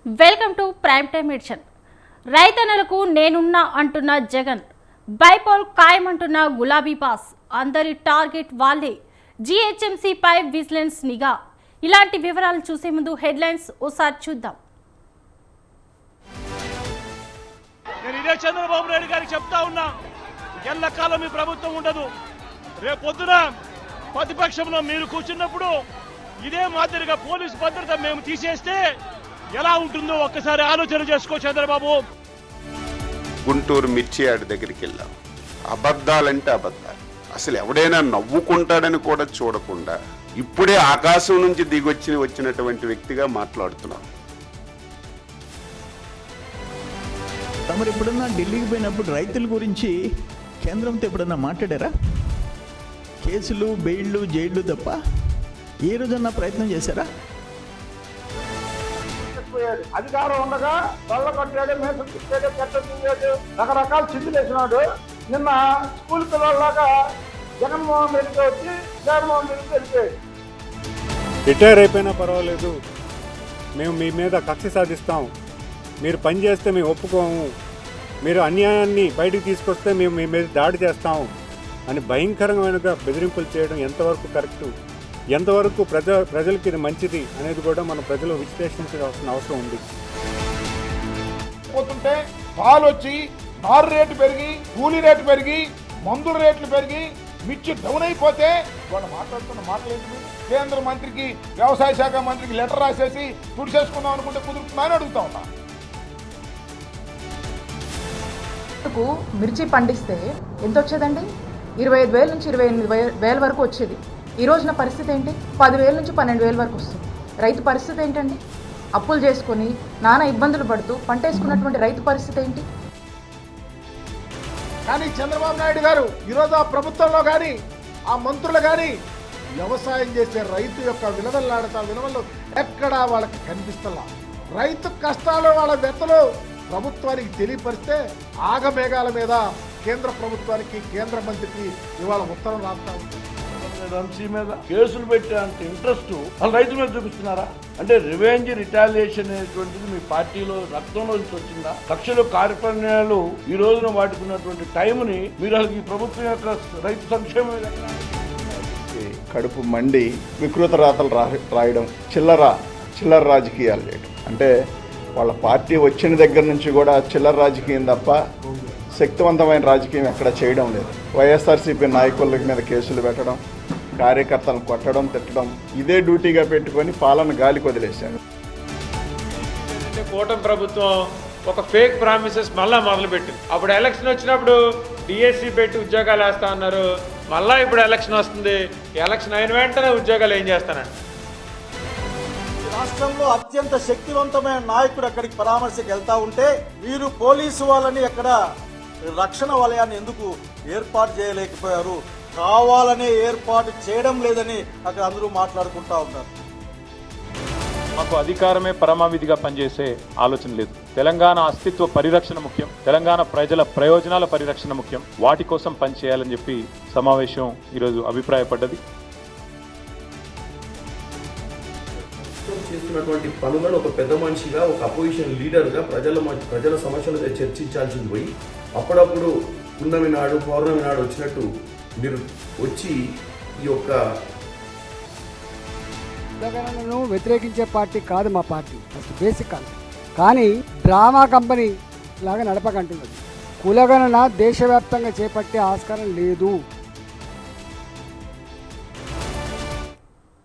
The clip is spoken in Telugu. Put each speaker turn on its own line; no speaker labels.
Welcome to prime time edition. రైతన్నలకు నేనున్నా అంటున్న జగన్, బైపోల్ ఖాయమంటున్న గులాబీ పాస్, అందరి టార్గెట్ వాళ్ళే, జీహెచ్ఎంసీ పై విజిలెన్స్ నిఘా. ఇలాంటి వివరాలు చూసే ముందు హెడ్లైన్స్ ఓసారి చూద్దాం.
నేను ఇదే చంద్రబాబు నాయుడు గారికి చెప్తా ఉన్నా, ఎల్లకాలం మీ ప్రభుత్వం ఉండదు. రేపొద్దున ప్రతిపక్షంలో మీరు కూర్చున్నప్పుడు ఇదే మాదిరిగా పోలీసు భద్రత మేము తీసేస్తే ఎలా ఉంటుందో ఒక్కసారి ఆలోచన చేసుకో చంద్రబాబు.
గుంటూరు మిర్చి యార్డ్ దగ్గరికి వెళ్ళాం. అబద్ధాలంటే అబద్ధాలు. అసలు ఎవడైనా నవ్వుకుంటాడని కూడా చూడకుండా ఇప్పుడే ఆకాశం నుంచి వచ్చినటువంటి వ్యక్తిగా మాట్లాడుతున్నాం.
తమరు ఎప్పుడన్నా ఢిల్లీకి పోయినప్పుడు రైతుల గురించి కేంద్రంతో ఎప్పుడన్నా మాట్లాడారా? కేసులు, బెయిళ్ళు, జైళ్ళు తప్ప ఏ రోజన్నా ప్రయత్నం చేశారా?
అధికారం ఉండగా బల్ల కట్టాడు, మేసం తిప్పాడు, కట్ట తిరిగాడు, రకరకాల చిందులు వేసినాడు. నిన్న స్కూల్ పిల్లల్లాగా జగన్మోహన్ రెడ్డికి వచ్చి జగన్మోహన్ రెడ్డికి వెళ్ళిపోయాడు.
రిటైర్ అయిపోయినా పర్వాలేదు, మేము మీ మీద కక్ష సాధిస్తాం, మీరు పని చేస్తే మేము ఒప్పుకోము, మీరు అన్యాయాన్ని బయటకు తీసుకొస్తే మేము మీ మీద దాడి చేస్తాం అని భయంకరమైన బెదిరింపులు చేయడం ఎంతవరకు కరెక్టు, ఎంతవరకు ప్రజలకి ఇది మంచిది అనేది కూడా మన ప్రజలు విశ్లేషించాల్సిన అవసరం ఉంది.
పోతుంటే పాలు వచ్చి నారు రేటు పెరిగి, కూలీ రేటు పెరిగి, మందుల రేట్లు పెరిగి, మిర్చి డౌన్ అయిపోతే వాళ్ళు మాట్లాడుతున్న మాటలేంటి? కేంద్ర మంత్రికి, వ్యవసాయ శాఖ మంత్రికి లెటర్ రాసేసి తుడిచేసుకుందాం అనుకుంటే కుదురుతుందా అని అడుగుతా ఉన్నా.
మిర్చి పండిస్తే ఎంత వచ్చేదండి? 25,000 నుంచి 28,000 వరకు వచ్చేది. ఈ రోజున పరిస్థితి ఏంటి? 10,000 నుంచి 12,000 వరకు వస్తుంది. రైతు పరిస్థితి ఏంటండి? అప్పులు చేసుకొని నానా ఇబ్బందులు పడుతూ పంట వేసుకున్నటువంటి రైతు పరిస్థితి ఏంటి?
కానీ చంద్రబాబు నాయుడు గారు ఈరోజు ఆ ప్రభుత్వంలో కానీ ఆ మంత్రులు కానీ వ్యవసాయం చేసే రైతు యొక్క విలువలు ఎక్కడా వాళ్ళకి కనిపిస్తలా. రైతు కష్టాలు, వాళ్ళ వ్యతలు ప్రభుత్వానికి తెలియపరిస్తే ఆగమేఘాల మీద కేంద్ర ప్రభుత్వానికి, కేంద్ర మంత్రికి ఇవాళ ఉత్తరం రాస్తా ఉంది.
వంశీ మీద కేసులు పెట్టే అంత ఇంట్రెస్ట్ వాళ్ళు రైతుల మీద చూపిస్తున్నారా? అంటే రివెంజ్, రిటాలియేషన్ అనేటువంటిది మీ పార్టీలో రక్తంలో నుంచి వచ్చిందా? కక్షలు, కార్యక్రమాలు ఈ రోజున వాడుకున్నటువంటి టైంని మీరు అసలు ఈ ప్రభుత్వం యొక్క రైతు సంక్షేమం
కడుపు మండి వికృత రాతలు రాయడం, చిల్లర రాజకీయాలు చేయడం. అంటే వాళ్ళ పార్టీ వచ్చిన దగ్గర నుంచి కూడా చిల్లర రాజకీయం తప్ప శక్తివంతమైన రాజకీయం ఎక్కడ చేయడం లేదు. వైఎస్ఆర్సీపీ నాయకుల మీద కేసులు పెట్టడం, కార్యకర్తలను కొట్టడం, తిట్టడం, ఇదే డ్యూటీగా పెట్టుకొని పాలన గాలికి వదిలేశారు.
కూటమి ప్రభుత్వం ఒక ఫేక్ ప్రామిసెస్ మళ్ళా మొదలుపెట్టింది. అప్పుడు ఎలక్షన్ వచ్చినప్పుడు డిఎస్సి పెట్టి ఉద్యోగాలు వేస్తా అన్నారు. మళ్ళా ఇప్పుడు ఎలక్షన్ వస్తుంది, ఎలక్షన్ అయిన వెంటనే ఉద్యోగాలు ఏం చేస్తానండి?
రాష్ట్రంలో అత్యంత శక్తివంతమైన నాయకుడు అక్కడికి పరామర్శకు వెళ్తా ఉంటే వీరు పోలీసు వాళ్ళని అక్కడ రక్షణ వలయాన్ని ఎందుకు ఏర్పాటు చేయలేకపోయారు? కావాలనే ఏర్పాటు చేయడం లేదని అక్కడ అందరూ మాట్లాడుకుంటా ఉన్నారు.
మాకు అధికారమే పరమావిధిగా పనిచేసే ఆలోచన లేదు. తెలంగాణ అస్తిత్వ పరిరక్షణ ముఖ్యం, తెలంగాణ ప్రజల ప్రయోజనాల పరిరక్షణ ముఖ్యం. వాటి కోసం పనిచేయాలని చెప్పి సమావేశం ఈరోజు అభిప్రాయపడ్డది.
చేస్తున్నటువంటి పనులను ఒక పెద్ద మనిషిగా, ఒక అపోజిషన్ లీడర్గా ప్రజల సమస్యలతో చర్చించాల్సింది పోయి అప్పుడప్పుడు పున్నమి నాడు, పౌర్ణమి నాడు వచ్చినట్టు మీరు వచ్చి ఈ యొక్క
కులగణనను వ్యతిరేకించే పార్టీ కాదు మా పార్టీ, ఫస్ట్ బేసిక్ కాన్సెప్ట్. కానీ డ్రామా కంపెనీ లాగా నడపకంటున్నది. కులగణన దేశవ్యాప్తంగా చేపట్టే ఆస్కారం లేదు.